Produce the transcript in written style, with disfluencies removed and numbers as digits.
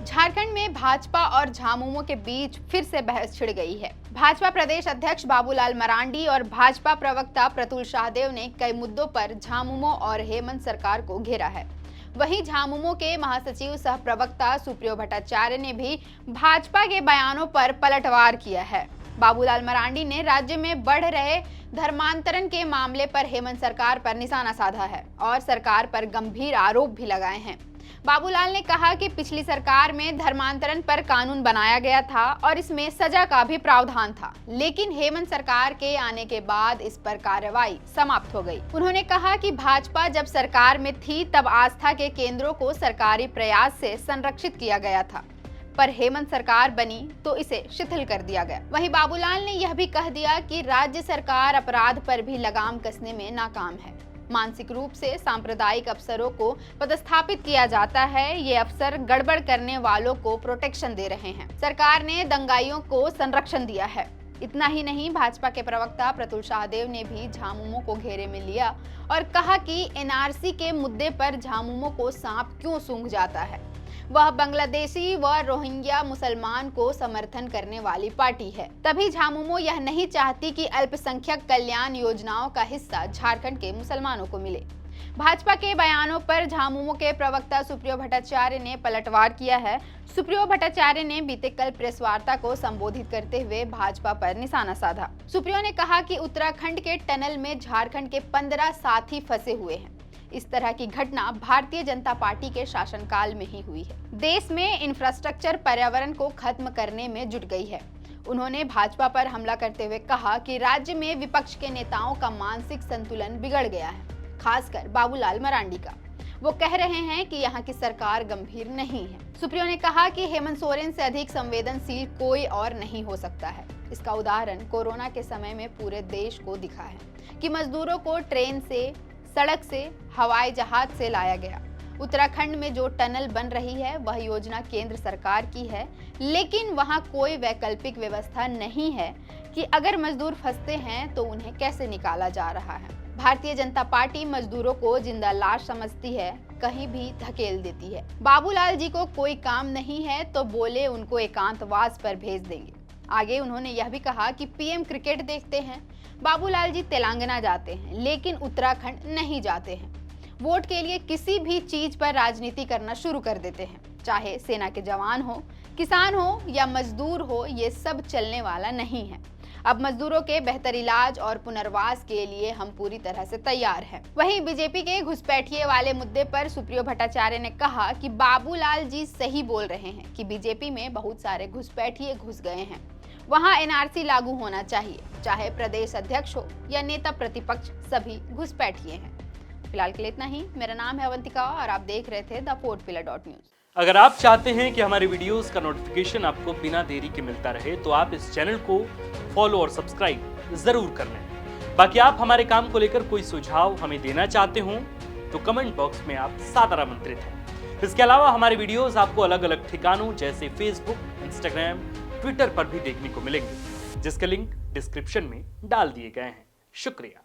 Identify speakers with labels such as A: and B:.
A: झारखंड में भाजपा और झामुमो के बीच फिर से बहस छिड़ गई है। भाजपा प्रदेश अध्यक्ष बाबूलाल मरांडी और भाजपा प्रवक्ता प्रतुल शाहदेव ने कई मुद्दों पर झामुमो और हेमंत सरकार को घेरा है। वहीं झामुमो के महासचिव सह प्रवक्ता सुप्रियो भट्टाचार्य ने भी भाजपा के बयानों पर पलटवार किया है। बाबूलाल मरांडी ने राज्य में बढ़ रहे धर्मांतरण के मामले पर हेमंत सरकार पर निशाना साधा है और सरकार पर गंभीर आरोप भी लगाए हैं। बाबूलाल ने कहा कि पिछली सरकार में धर्मांतरण पर कानून बनाया गया था और इसमें सजा का भी प्रावधान था, लेकिन हेमंत सरकार के आने के बाद इस पर कार्रवाई समाप्त हो गई। उन्होंने कहा कि भाजपा जब सरकार में थी तब आस्था के केंद्रों को सरकारी प्रयास से संरक्षित किया गया था, पर हेमंत सरकार बनी तो इसे शिथिल कर दिया गया। वहीं बाबूलाल ने यह भी कह दिया कि राज्य सरकार अपराध पर भी लगाम कसने में नाकाम है। मानसिक रूप से सांप्रदायिक अफसरों को पदस्थापित किया जाता है। ये अफसर गड़बड़ करने वालों को प्रोटेक्शन दे रहे हैं। सरकार ने दंगाइयों को संरक्षण दिया है। इतना ही नहीं, भाजपा के प्रवक्ता प्रतुल शाहदेव ने भी झामुमो को घेरे में लिया और कहा कि एनआरसी के मुद्दे पर झामुमो को सांप क्यों सूंघ जाता है। वह बांग्लादेशी व रोहिंग्या मुसलमान को समर्थन करने वाली पार्टी है। तभी झामुमो यह नहीं चाहती कि अल्पसंख्यक कल्याण योजनाओं का हिस्सा झारखंड के मुसलमानों को मिले। भाजपा के बयानों पर झामुमो के प्रवक्ता सुप्रियो भट्टाचार्य ने पलटवार किया है। सुप्रियो भट्टाचार्य ने बीते कल प्रेस वार्ता को संबोधित करते हुए भाजपा पर निशाना साधा। सुप्रियो ने कहा कि उत्तराखंड के टनल में झारखंड के 15 साथी फंसे हुए हैं। इस तरह की घटना भारतीय जनता पार्टी के शासनकाल में ही हुई है। देश में इंफ्रास्ट्रक्चर पर्यावरण को खत्म करने में जुट गई है। उन्होंने भाजपा पर हमला करते हुए कहा कि राज्य में विपक्ष के नेताओं का मानसिक संतुलन बिगड़ गया है, खासकर बाबूलाल मरांडी का। वो कह रहे हैं कि यहाँ की सरकार गंभीर नहीं है। सुप्रियो ने कहा कि हेमंत सोरेन से अधिक संवेदनशील कोई और नहीं हो सकता है। इसका उदाहरण कोरोना के समय में पूरे देश को दिखा है कि मजदूरों को ट्रेन से, सड़क से, हवाई जहाज से लाया गया। उत्तराखंड में जो टनल बन रही है वह योजना केंद्र सरकार की है, लेकिन वहां कोई वैकल्पिक व्यवस्था नहीं है कि अगर मजदूर फंसते हैं तो उन्हें कैसे निकाला जा रहा है। भारतीय जनता पार्टी मजदूरों को जिंदा लाश समझती है, कहीं भी धकेल देती है। बाबूलाल जी को कोई काम नहीं है तो बोले उनको एकांतवास पर भेज देंगे। आगे उन्होंने यह भी कहा कि पीएम क्रिकेट देखते हैं, बाबूलाल जी तेलंगाना जाते हैं लेकिन उत्तराखंड नहीं जाते हैं। वोट के लिए किसी भी चीज पर राजनीति करना शुरू कर देते हैं, चाहे सेना के जवान हो, किसान हो या मजदूर हो, ये सब चलने वाला नहीं है। अब मजदूरों के बेहतर इलाज और पुनर्वास के लिए हम पूरी तरह से तैयार हैं। वहीं बीजेपी के घुसपैठिए वाले मुद्दे पर सुप्रियो भट्टाचार्य ने कहा कि बाबूलाल जी सही बोल रहे हैं कि बीजेपी में बहुत सारे घुसपैठिए घुस गए हैं। वहां एनआरसी लागू होना चाहिए, चाहे प्रदेश अध्यक्ष हो या नेता प्रतिपक्ष, सभी घुसपैठिए हैं। फिलहाल के लिए इतना ही। मेरा नाम है अवंतिका और आप देख रहे थे thefourthpillar.news।
B: अगर आप चाहते हैं कि हमारे वीडियोस का नोटिफिकेशन आपको बिना देरी के मिलता रहे तो आप इस चैनल को फॉलो और सब्सक्राइब जरूर कर लें। बाकी आप हमारे काम को लेकर कोई सुझाव हमें देना चाहते हो तो कमेंट बॉक्स में आप सादर आमंत्रित हैं। इसके अलावा हमारे वीडियोस आपको अलग अलग ठिकानों जैसे फेसबुक, इंस्टाग्राम, ट्विटर पर भी देखने को मिलेंगे, जिसके लिंक डिस्क्रिप्शन में डाल दिए गए हैं। शुक्रिया।